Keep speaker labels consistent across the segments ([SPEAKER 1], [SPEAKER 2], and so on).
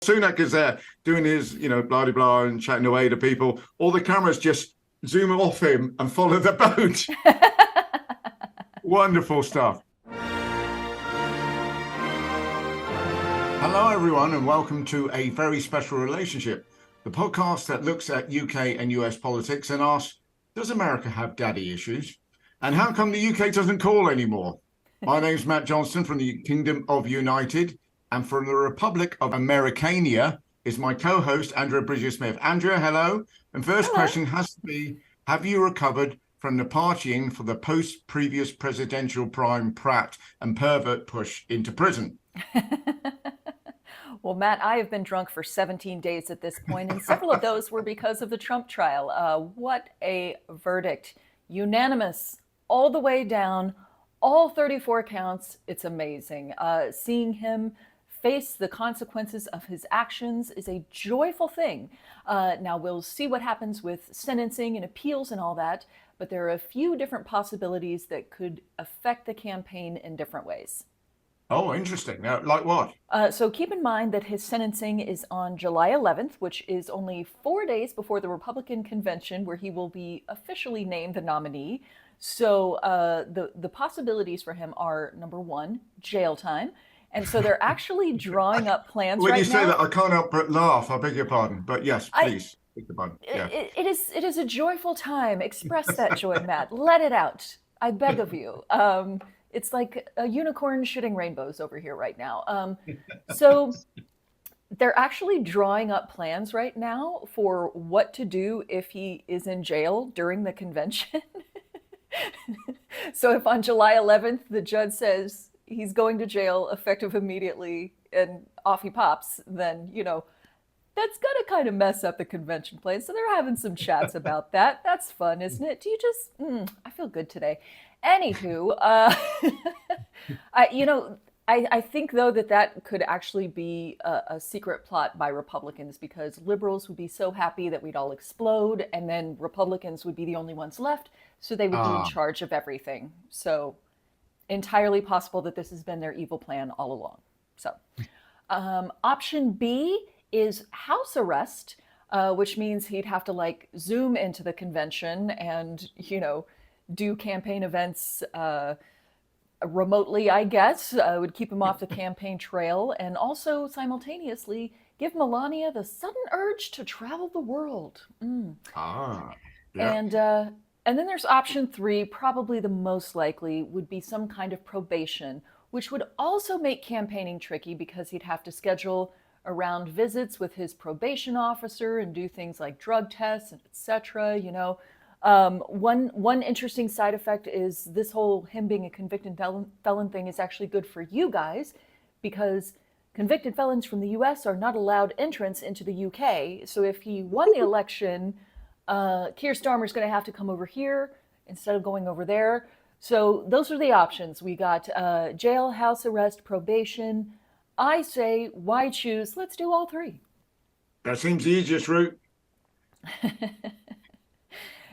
[SPEAKER 1] Sunak is there doing his, blah, blah, blah, and chatting away to people. All the cameras just zoom off him and follow the boat. Wonderful stuff. Hello, everyone, and welcome to A Very Special Relationship, the podcast that looks at UK and US politics and asks, does America have daddy issues? And how come the UK doesn't call anymore? My name's Matt Johnston from the Kingdom of United, and from the Republic of Americania is my co-host, Andrea Bridger-Smith. Andrea, hello. And first question has to be, have you recovered from the partying for the post-previous presidential prime Pratt and pervert push into prison?
[SPEAKER 2] Well, Matt, I have been drunk for 17 days at this point, and several of those were because of the Trump trial. What a verdict. Unanimous all the way down, all 34 counts. It's amazing. Seeing him face the consequences of his actions is a joyful thing. Now, we'll see what happens with sentencing and appeals and all that, but there are a few different possibilities that could affect the campaign in different ways.
[SPEAKER 1] Oh, interesting. Now, like what?
[SPEAKER 2] So keep in mind that his sentencing is on July 11th, which is only 4 days before the Republican convention, where he will be officially named the nominee. So the possibilities for him are, number one, jail time. And so they're actually drawing up plans
[SPEAKER 1] when
[SPEAKER 2] right
[SPEAKER 1] you say
[SPEAKER 2] now.
[SPEAKER 1] that, I can't help but laugh. I beg your pardon. But yes, please. Beg your pardon. Yeah.
[SPEAKER 2] It is a joyful time. Express that joy, Matt. Let it out. I beg of you. It's like a unicorn shitting rainbows over here right now. So they're actually drawing up plans right now for what to do if he is in jail during the convention. So if on July 11th, the judge says he's going to jail effective immediately and off he pops, then, that's going to kind of mess up the convention plans. So they're having some chats about that. That's fun, isn't it? Do you just, I feel good today. Anywho, I think, though, that could actually be a secret plot by Republicans, because liberals would be so happy that we'd all explode, and then Republicans would be the only ones left, so they would be in charge of everything. So entirely possible that this has been their evil plan all along. So option B is house arrest, which means he'd have to zoom into the convention and, do campaign events remotely, I guess. Would keep him off the campaign trail, and also simultaneously give Melania the sudden urge to travel the world.
[SPEAKER 1] Yeah.
[SPEAKER 2] And then there's option 3, probably the most likely, would be some kind of probation, which would also make campaigning tricky because he'd have to schedule around visits with his probation officer and do things like drug tests, etc. One interesting side effect is this whole him being a convicted felon thing is actually good for you guys, because convicted felons from the US are not allowed entrance into the UK. So if he won the election, Keir Starmer's going to have to come over here instead of going over there. So those are the options. We got jail, house arrest, probation. I say, why choose? Let's do all 3.
[SPEAKER 1] That seems the easiest route.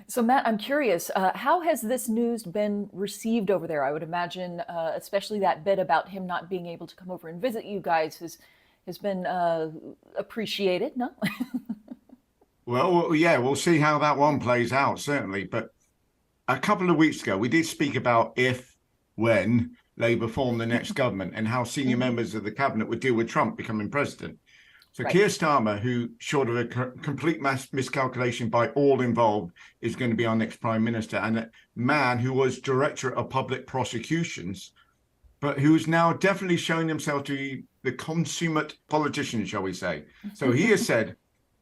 [SPEAKER 2] So, Matt, I'm curious, how has this news been received over there? I would imagine, especially that bit about him not being able to come over and visit you guys has been appreciated, no?
[SPEAKER 1] Well, yeah, we'll see how that one plays out, certainly. But a couple of weeks ago, we did speak about when Labour formed the next government and how senior members of the cabinet would deal with Trump becoming president. So right. Keir Starmer, who, short of a complete miscalculation by all involved, is going to be our next prime minister, and a man who was director of public prosecutions, but who is now definitely showing himself to be the consummate politician, shall we say. So he has said,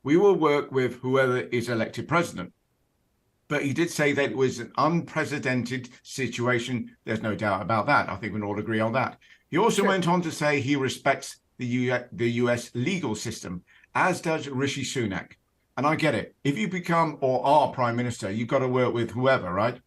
[SPEAKER 1] we will work with whoever is elected president. But he did say that it was an unprecedented situation. There's no doubt about that. I think we can all agree on that. He also went on to say he respects the US legal system, as does Rishi Sunak. And I get it. If you become or are prime minister, you've got to work with whoever, right?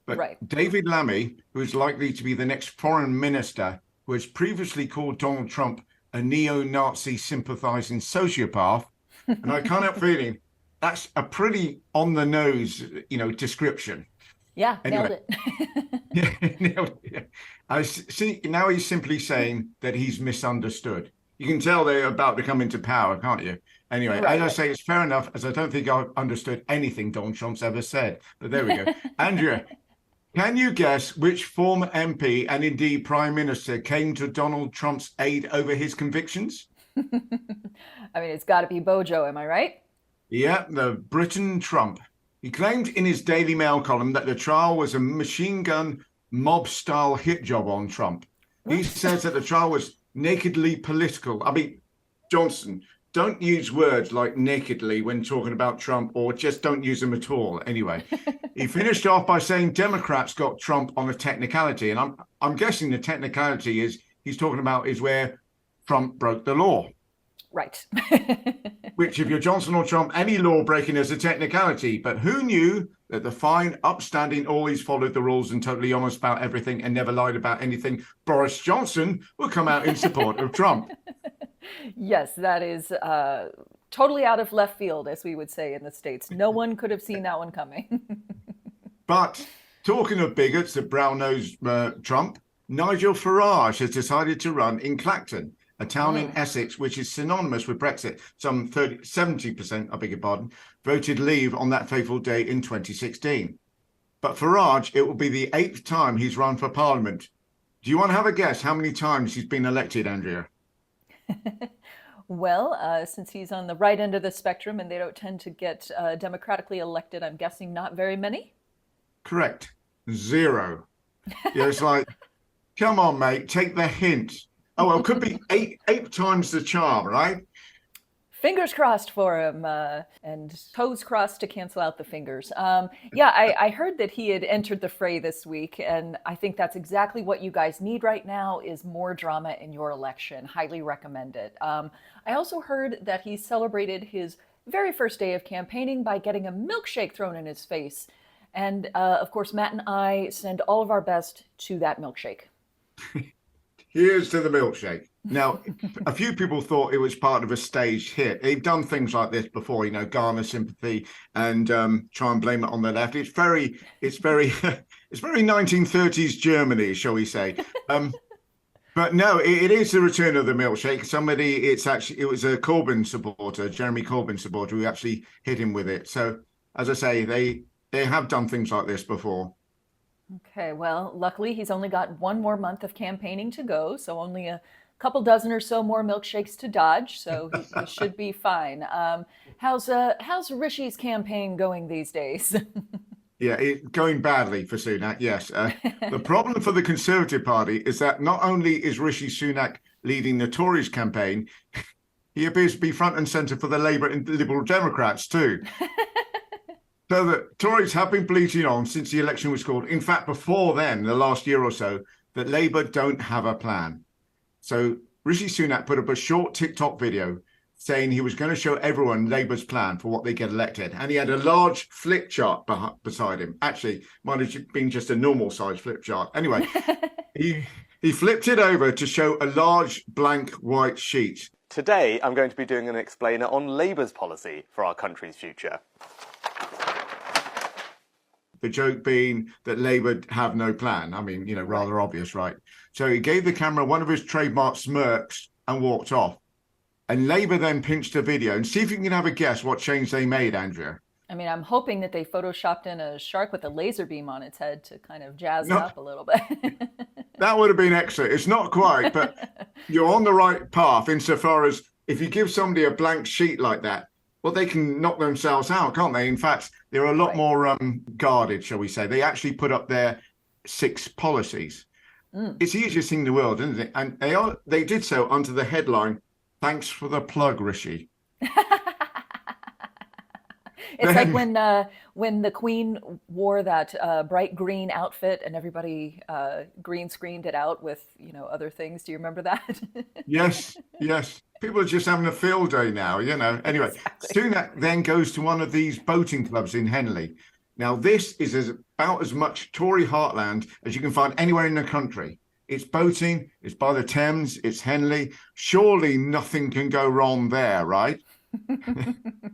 [SPEAKER 1] But David Lammy, who is likely to be the next foreign minister, who has previously called Donald Trump a neo-Nazi sympathizing sociopath, and I can't help feeling that's a pretty on-the-nose, description.
[SPEAKER 2] Yeah,
[SPEAKER 1] anyway,
[SPEAKER 2] nailed it.
[SPEAKER 1] I see. Now he's simply saying that he's misunderstood. You can tell they're about to come into power, can't you? Anyway,
[SPEAKER 2] Right,
[SPEAKER 1] as I
[SPEAKER 2] right.
[SPEAKER 1] say, it's fair enough, as I don't think I've understood anything Donald Trump's ever said. But there we go. Andrea, can you guess which former MP and indeed Prime Minister came to Donald Trump's aid over his convictions?
[SPEAKER 2] I mean, it's got to be Bojo, am I right?
[SPEAKER 1] Yeah, the Britain Trump. He claimed in his Daily Mail column that the trial was a machine gun mob style hit job on Trump. He
[SPEAKER 2] What?
[SPEAKER 1] says that the trial was nakedly political. I mean, Johnson, don't use words like nakedly when talking about Trump, or just don't use them at all. Anyway, he finished off by saying Democrats got Trump on a technicality. And I'm guessing the technicality is he's talking about is where Trump broke the law.
[SPEAKER 2] Right.
[SPEAKER 1] Which, if you're Johnson or Trump, any law breaking is a technicality. But who knew that the fine, upstanding, always followed the rules and totally honest about everything and never lied about anything, Boris Johnson will come out in support of Trump?
[SPEAKER 2] Yes, that is totally out of left field, as we would say in the States. No one could have seen that one coming.
[SPEAKER 1] But talking of bigots that brown-nosed Trump, Nigel Farage has decided to run in Clacton, a town in Essex, which is synonymous with Brexit. Some 70%, I beg your pardon, voted leave on that fateful day in 2016. But Farage, it will be the 8th time he's run for Parliament. Do you want to have a guess how many times he's been elected, Andrea?
[SPEAKER 2] Well, since he's on the right end of the spectrum and they don't tend to get democratically elected, I'm guessing not very many.
[SPEAKER 1] Correct. 0. Yeah, it's like, come on, mate, take the hint. Oh, well, it could be eight times the charm, right?
[SPEAKER 2] Fingers crossed for him, and toes crossed to cancel out the fingers. Yeah, I heard that he had entered the fray this week, and I think that's exactly what you guys need right now is more drama in your election. Highly recommend it. I also heard that he celebrated his very first day of campaigning by getting a milkshake thrown in his face. And of course, Matt and I send all of our best to that milkshake.
[SPEAKER 1] Here's to the milkshake. Now, a few people thought it was part of a staged hit. They've done things like this before, garner sympathy and try and blame it on the left. It's very, it's very 1930s Germany, shall we say? But no, it is the return of the milkshake. It was a Corbyn supporter, Jeremy Corbyn supporter, who actually hit him with it. So, as I say, they have done things like this before.
[SPEAKER 2] Okay, well, luckily he's only got one more month of campaigning to go, so only a couple dozen or so more milkshakes to dodge, so he should be fine. How's Rishi's campaign going these days?
[SPEAKER 1] Yeah, it's going badly for Sunak, yes. The problem for the Conservative Party is that not only is Rishi Sunak leading the Tories campaign, he appears to be front and centre for the Labour and Liberal Democrats too. So the Tories have been bleating on since the election was called. In fact, before then, the last year or so, that Labour don't have a plan. So Rishi Sunak put up a short TikTok video saying he was going to show everyone Labour's plan for what they get elected. And he had a large flip chart beside him. Actually, might have been just a normal size flip chart. Anyway, he flipped it over to show a large blank white sheet.
[SPEAKER 3] Today, I'm going to be doing an explainer on Labour's policy for our country's future.
[SPEAKER 1] The joke being that Labour have no plan. I mean, rather obvious, right? So he gave the camera one of his trademark smirks and walked off. And Labour then pinched a video. And see if you can have a guess what change they made, Andrea.
[SPEAKER 2] I mean, I'm hoping that they photoshopped in a shark with a laser beam on its head to kind of jazz it up a little bit.
[SPEAKER 1] That would have been excellent. It's not quite, but you're on the right path insofar as if you give somebody a blank sheet like that, well, they can knock themselves out, can't they? In fact, they're a lot more guarded, shall we say. They actually put up their 6 policies. It's the easiest thing in the world, isn't it? And they did so under the headline, "Thanks for the plug, Rishi."
[SPEAKER 2] It's like when the Queen wore that bright green outfit and everybody green screened it out with other things. Do you remember that?
[SPEAKER 1] Yes. People are just having a field day now, Anyway, exactly. Sunak then goes to one of these boating clubs in Henley. Now, this is about as much Tory heartland as you can find anywhere in the country. It's boating, it's by the Thames, it's Henley. Surely nothing can go wrong there, right?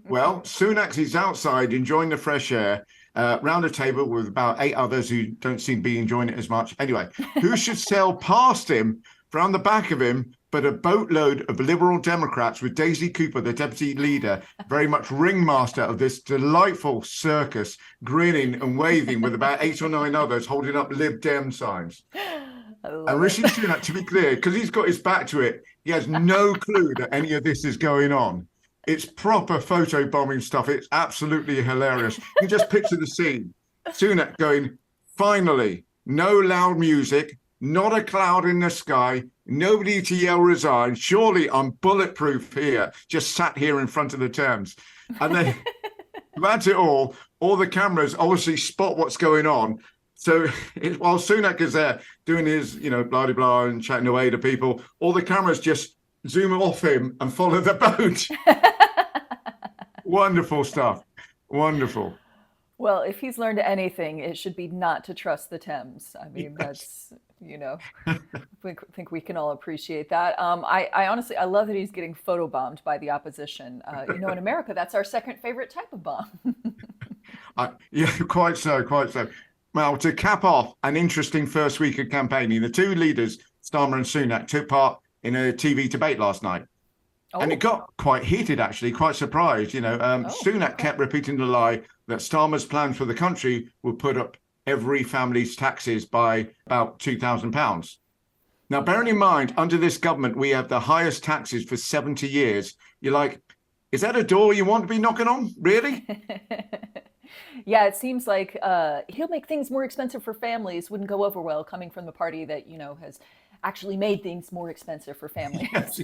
[SPEAKER 1] Well, Sunak is outside enjoying the fresh air round a table with about 8 others who don't seem to be enjoying it as much. Anyway, who should sail past him, round the back of him, but a boatload of Liberal Democrats with Daisy Cooper, the deputy leader, very much ringmaster of this delightful circus, grinning and waving with about 8 or 9 others holding up Lib Dem signs.
[SPEAKER 2] I
[SPEAKER 1] And
[SPEAKER 2] love
[SPEAKER 1] Rishi
[SPEAKER 2] it.
[SPEAKER 1] Sunak, to be clear, because he's got his back to it, he has no clue that any of this is going on. It's proper photobombing stuff. It's absolutely hilarious. You can just picture the scene. Sunak going, finally, no loud music, not a cloud in the sky, nobody to yell resign. Surely I'm bulletproof here, just sat here in front of the Thames. And then that's it all the cameras obviously spot what's going on. So while Sunak is there doing his, blah, blah, blah, and chatting away to people, all the cameras just zoom off him and follow the boat. Wonderful stuff. Wonderful.
[SPEAKER 2] Well, if he's learned anything, it should be not to trust the Thames. I mean,
[SPEAKER 1] Yes.
[SPEAKER 2] that's, I think we can all appreciate that. I honestly, I love that he's getting photobombed by the opposition. In America, that's our second favorite type of bomb.
[SPEAKER 1] Yeah, quite so, quite so. Well, to cap off an interesting first week of campaigning, the two leaders, Starmer and Sunak, took part in a TV debate last night. And it got quite heated, actually, quite surprised. Sunak kept repeating the lie that Starmer's plans for the country would put up every family's taxes by about £2,000. Now, bearing in mind, under this government, we have the highest taxes for 70 years. You're like, is that a door you want to be knocking on? Really?
[SPEAKER 2] Yeah, it seems like he'll make things more expensive for families. Wouldn't go over well coming from the party that, has actually made things more expensive for families.
[SPEAKER 1] Yes.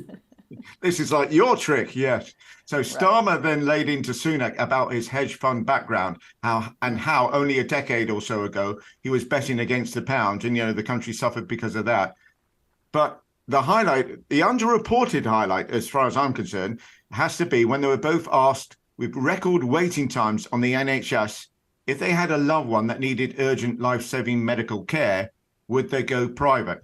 [SPEAKER 1] This is like your trick, yes. So Starmer then laid into Sunak about his hedge fund background, how only a decade or so ago he was betting against the pound, and the country suffered because of that. But the underreported highlight, as far as I'm concerned, has to be when they were both asked, with record waiting times on the NHS, if they had a loved one that needed urgent life-saving medical care, would they go private?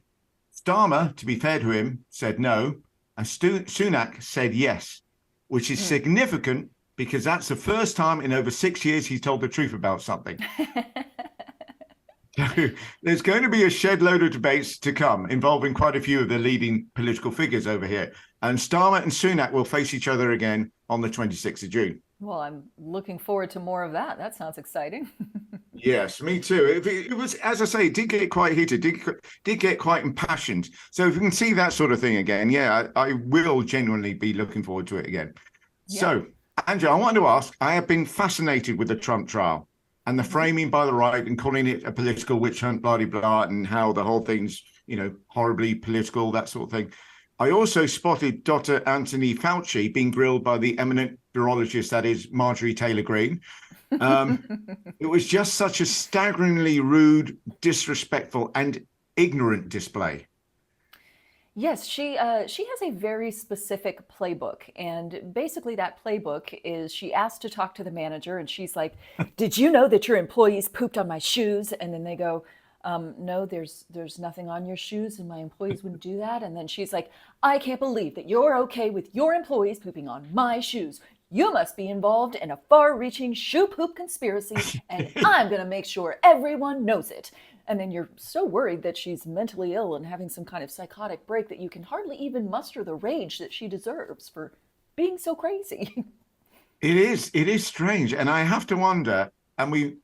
[SPEAKER 1] Starmer, to be fair to him, said no, and Sunak said yes, which is significant because that's the first time in over 6 years he's told the truth about something. So there's going to be a shed load of debates to come involving quite a few of the leading political figures over here. And Starmer and Sunak will face each other again on the 26th of June.
[SPEAKER 2] Well, I'm looking forward to more of that. That sounds exciting.
[SPEAKER 1] Yes, me too. It was, as I say, it did get quite heated, did get quite impassioned. So if we can see that sort of thing again, yeah, I will genuinely be looking forward to it again. Yeah. So, Andrew, I wanted to ask, I have been fascinated with the Trump trial and the framing by the right and calling it a political witch hunt, blah, blah, blah, and how the whole thing's, horribly political, that sort of thing. I also spotted Dr. Anthony Fauci being grilled by the eminent virologist, that is Marjorie Taylor Greene. It was just such a staggeringly rude, disrespectful, and ignorant display.
[SPEAKER 2] Yes, she has a very specific playbook, and basically that playbook is she asked to talk to the manager, and she's like, "Did you know that your employees pooped on my shoes?" And then they go, "No, there's nothing on your shoes, and my employees wouldn't do that." And then she's like, "I can't believe that you're okay with your employees pooping on my shoes. You must be involved in a far-reaching shoe poop conspiracy, and I'm going to make sure everyone knows it." And then you're so worried that she's mentally ill and having some kind of psychotic break that you can hardly even muster the rage that she deserves for being so crazy.
[SPEAKER 1] It is strange. And I have to wonder, and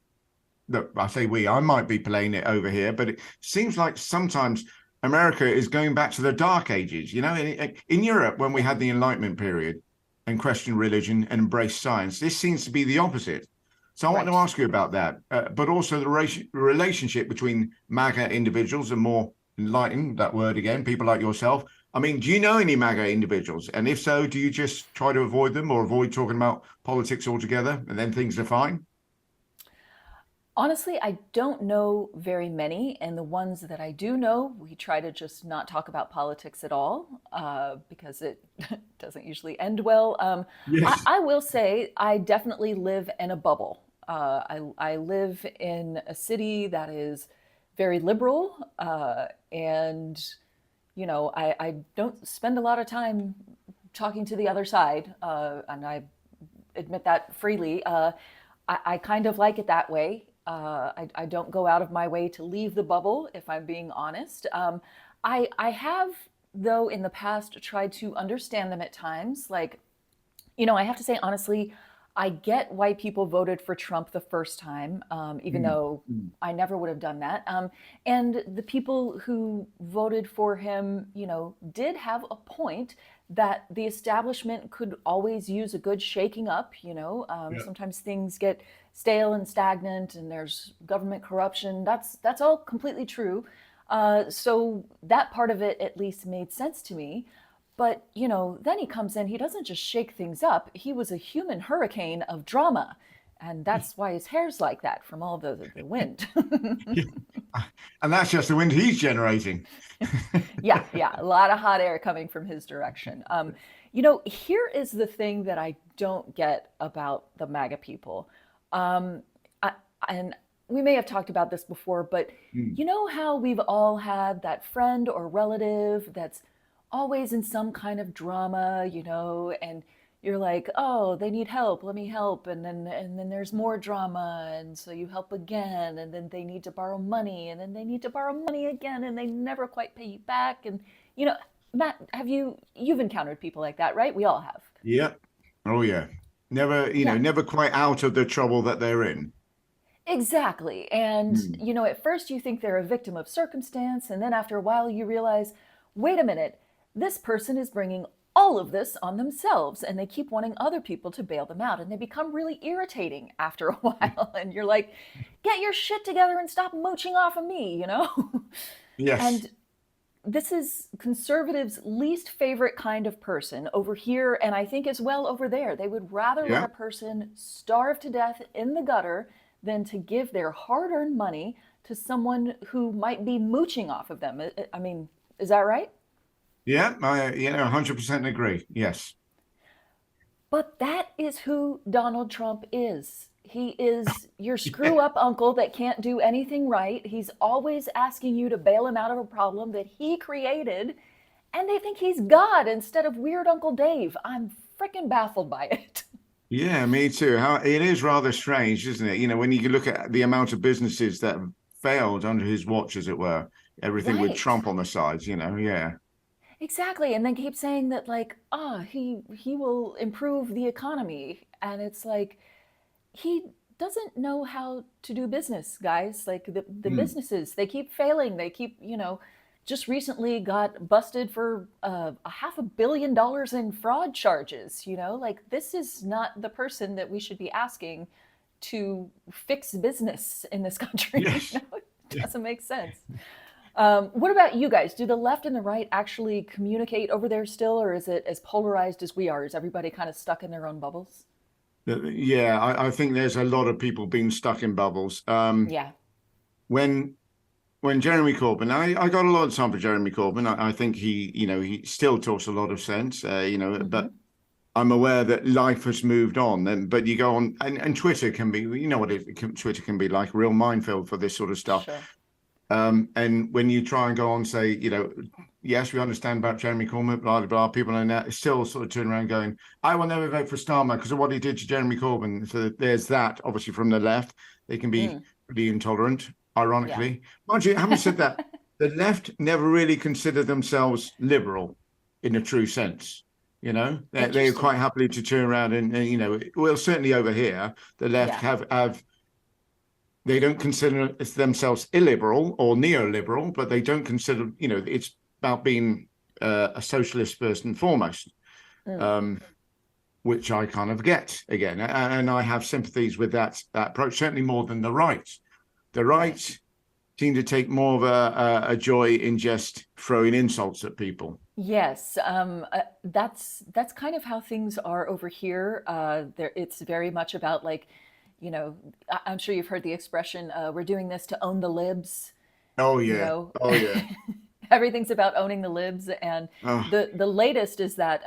[SPEAKER 1] I might be playing it over here, but it seems like sometimes America is going back to the dark ages. In Europe, when we had the Enlightenment period and questioned religion and embraced science, this seems to be the opposite. So I want to ask you about that, but also the relationship between MAGA individuals and more enlightened, that word again, people like yourself. I mean, do you know any MAGA individuals? And if so, do you just try to avoid them or avoid talking about politics altogether and then things are fine?
[SPEAKER 2] Honestly, I don't know very many, and the ones that I do know, we try to just not talk about politics at all because it doesn't usually end well.
[SPEAKER 1] Yes.
[SPEAKER 2] I will say I definitely live in a bubble. I live in a city that is very liberal, and I don't spend a lot of time talking to the other side, and I admit that freely. I kind of like it that way. I don't go out of my way to leave the bubble, if I'm being honest. I have though, in the past tried to understand them at times. Like, I have to say, honestly, I get why people voted for Trump the first time, even
[SPEAKER 1] Mm,
[SPEAKER 2] though
[SPEAKER 1] mm.
[SPEAKER 2] I never would have done that. And the people who voted for him, did have a point that the establishment could always use a good shaking up.
[SPEAKER 1] Yeah.
[SPEAKER 2] Sometimes things get stale and stagnant, and there's government corruption. That's all completely true. So that part of it at least made sense to me. But, then he comes in, he doesn't just shake things up. He was a human hurricane of drama. And that's why his hair's like that from all the wind.
[SPEAKER 1] Yeah. And that's just the wind he's generating.
[SPEAKER 2] Yeah, a lot of hot air coming from his direction. Here is the thing that I don't get about the MAGA people. And we may have talked about this before, but
[SPEAKER 1] Mm.
[SPEAKER 2] you know how we've all had that friend or relative that's always in some kind of drama, and you're like, oh, they need help, let me help, and then there's more drama, and so you help again, and then they need to borrow money, and then they need to borrow money again, and they never quite pay you back. And Matt, you've encountered people like that, right? We all have.
[SPEAKER 1] Yeah. Oh, yeah. Never,
[SPEAKER 2] Yeah.
[SPEAKER 1] never quite out of the trouble that they're in.
[SPEAKER 2] Exactly. And,
[SPEAKER 1] Mm.
[SPEAKER 2] at first you think they're a victim of circumstance, and then after a while you realize, wait a minute, this person is bringing all of this on themselves, and they keep wanting other people to bail them out, and they become really irritating after a while. And you're like, get your shit together and stop mooching off of me,
[SPEAKER 1] Yes.
[SPEAKER 2] And this is conservatives' least favorite kind of person over here, and I think as well over there. They would rather let
[SPEAKER 1] Yeah.
[SPEAKER 2] a person starve to death in the gutter than to give their hard-earned money to someone who might be mooching off of them. I mean, is that right?
[SPEAKER 1] Yeah. I, 100% agree. Yes.
[SPEAKER 2] But that is who Donald Trump is. He is your screw up uncle that can't do anything right. He's always asking you to bail him out of a problem that he created. And they think he's God instead of weird Uncle Dave. I'm freaking baffled by it.
[SPEAKER 1] Yeah, me too. How it is rather strange, isn't it? When you look at the amount of businesses that have failed under his watch, as it were, everything with
[SPEAKER 2] Right.
[SPEAKER 1] Trump on the sides, yeah.
[SPEAKER 2] Exactly. And they keep saying that, like, he will improve the economy. And it's like, he doesn't know how to do business, guys. Like, the
[SPEAKER 1] Mm.
[SPEAKER 2] businesses, they keep failing. They keep, just recently got busted for a $500 million in fraud charges. Like, this is not the person that we should be asking to fix business in this country.
[SPEAKER 1] Yes.
[SPEAKER 2] It doesn't make sense. What about you guys? Do the left and the right actually communicate over there still, or is it as polarized as we are? Is everybody kind of stuck in their own bubbles?
[SPEAKER 1] Yeah, I think there's a lot of people being stuck in bubbles.
[SPEAKER 2] Yeah.
[SPEAKER 1] When Jeremy Corbyn, I got a lot of time for Jeremy Corbyn. I think he still talks a lot of sense,
[SPEAKER 2] Hmm.
[SPEAKER 1] but I'm aware that life has moved on. But you go on, and Twitter can be, Twitter can be like a real minefield for this sort of stuff.
[SPEAKER 2] Sure.
[SPEAKER 1] And when you try and go on, say, yes, we understand about Jeremy Corbyn, blah, blah, blah, people are now still sort of turning around going, I will never vote for Starmer because of what he did to Jeremy Corbyn. So there's that, obviously, from the left. They can be
[SPEAKER 2] Mm.
[SPEAKER 1] pretty intolerant,
[SPEAKER 2] Yeah.
[SPEAKER 1] ironically. Mind you, having said that, the left never really consider themselves liberal in a true sense. They're quite
[SPEAKER 2] Interesting.
[SPEAKER 1] happily to turn around and well, certainly over here, the left
[SPEAKER 2] Yeah.
[SPEAKER 1] have they don't consider themselves illiberal or neoliberal, but they don't consider, it's about being a socialist first and foremost,
[SPEAKER 2] Mm.
[SPEAKER 1] which I kind of get again. And I have sympathies with that approach, certainly more than the right. The
[SPEAKER 2] Right.
[SPEAKER 1] right seem to take more of a joy in just throwing insults at people.
[SPEAKER 2] Yes, that's kind of how things are over here. It's very much about, like, I'm sure you've heard the expression, "We're doing this to own the libs."
[SPEAKER 1] Oh,
[SPEAKER 2] You
[SPEAKER 1] yeah.
[SPEAKER 2] know,
[SPEAKER 1] Oh, yeah.
[SPEAKER 2] everything's about owning the libs, and
[SPEAKER 1] Oh,
[SPEAKER 2] the latest is that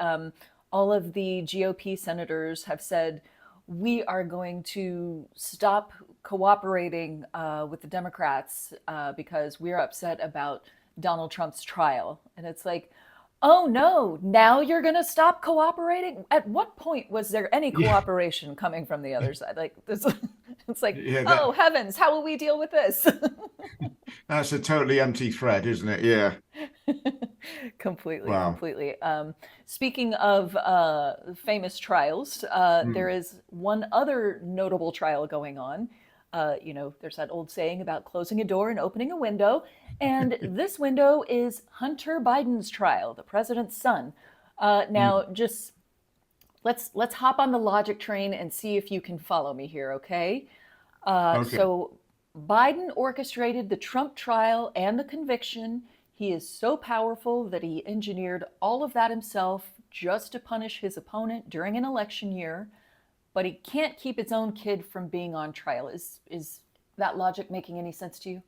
[SPEAKER 2] all of the GOP senators have said we are going to stop cooperating with the Democrats because we're upset about Donald Trump's trial. And it's like, oh no, now you're going to stop cooperating? At what point was there any
[SPEAKER 1] yeah.
[SPEAKER 2] cooperation coming from the other side? Like this, it's like,
[SPEAKER 1] Yeah,
[SPEAKER 2] oh heavens, how will we deal with this?
[SPEAKER 1] that's a totally empty thread, isn't it? Yeah.
[SPEAKER 2] Completely,
[SPEAKER 1] Wow.
[SPEAKER 2] completely. Speaking of famous trials, there is one other notable trial going on. There's that old saying about closing a door and opening a window, and this window is Hunter Biden's trial, the president's son. Now, just let's hop on the logic train and see if you can follow me here, okay?
[SPEAKER 1] Okay.
[SPEAKER 2] So Biden orchestrated the Trump trial and the conviction. He is so powerful that he engineered all of that himself just to punish his opponent during an election year, but he can't keep his own kid from being on trial. Is that logic making any sense to you?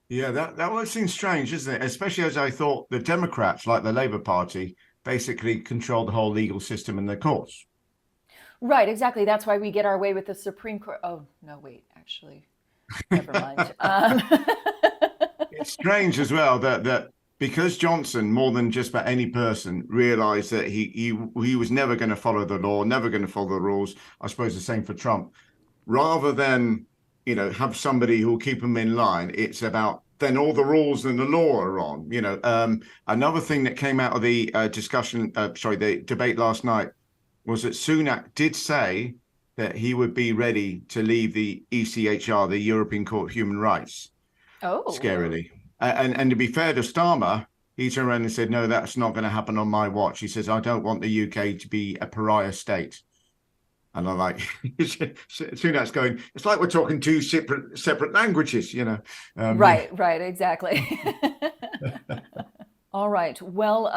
[SPEAKER 1] Yeah, that would seem strange, isn't it? Especially as I thought the Democrats, like the Labour Party, basically control the whole legal system and the courts.
[SPEAKER 2] Right, exactly. That's why we get our way with the Supreme Court. Oh, no, wait, actually, never mind.
[SPEAKER 1] It's strange as well that because Johnson, more than just about any person, realized that he was never going to follow the law, never going to follow the rules. I suppose the same for Trump. Rather than have somebody who'll keep them in line, it's about then all the rules and the law are on. Another thing that came out of the the debate last night was that Sunak did say that he would be ready to leave the ECHR, the European Court of Human Rights,
[SPEAKER 2] Oh,
[SPEAKER 1] scarily. And to be fair to Starmer, he turned around and said, no, that's not going to happen on my watch. He says, I don't want the UK to be a pariah state. And I'm like, Sunak's going, it's like we're talking two separate languages.
[SPEAKER 2] right, right, exactly. All right. Well,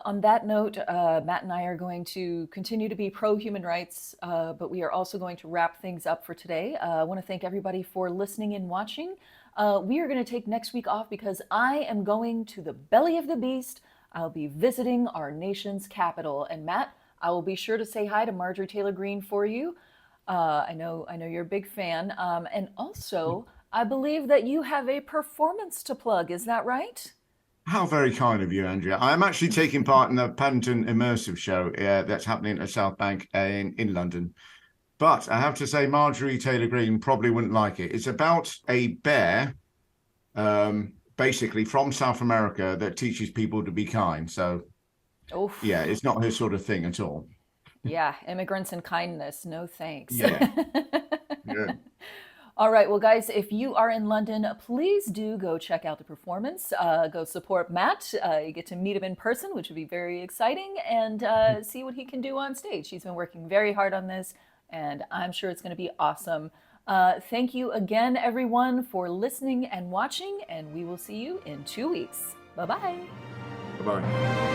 [SPEAKER 2] on that note, Matt and I are going to continue to be pro human rights, but we are also going to wrap things up for today. I want to thank everybody for listening and watching. We are going to take next week off because I am going to the belly of the beast. I'll be visiting our nation's capital. And Matt, I will be sure to say hi to Marjorie Taylor Greene for you. I know you're a big fan. And also, I believe that you have a performance to plug. Is that right?
[SPEAKER 1] How very kind of you, Andrea. I'm actually taking part in the Paddington Immersive Show that's happening at South Bank in London. But I have to say, Marjorie Taylor Greene probably wouldn't like it. It's about a bear, basically from South America, that teaches people to be kind. So, yeah,
[SPEAKER 2] Oof.
[SPEAKER 1] it's not her sort of thing at all.
[SPEAKER 2] Yeah, immigrants and kindness. No thanks.
[SPEAKER 1] Yeah. Yeah.
[SPEAKER 2] All right. Well, guys, if you are in London, please do go check out the performance. Go support Matt. You get to meet him in person, which would be very exciting, and see what he can do on stage. He's been working very hard on this, and I'm sure it's going to be awesome. Thank you again, everyone, for listening and watching, and we will see you in 2 weeks. Bye-bye.
[SPEAKER 1] Bye-bye.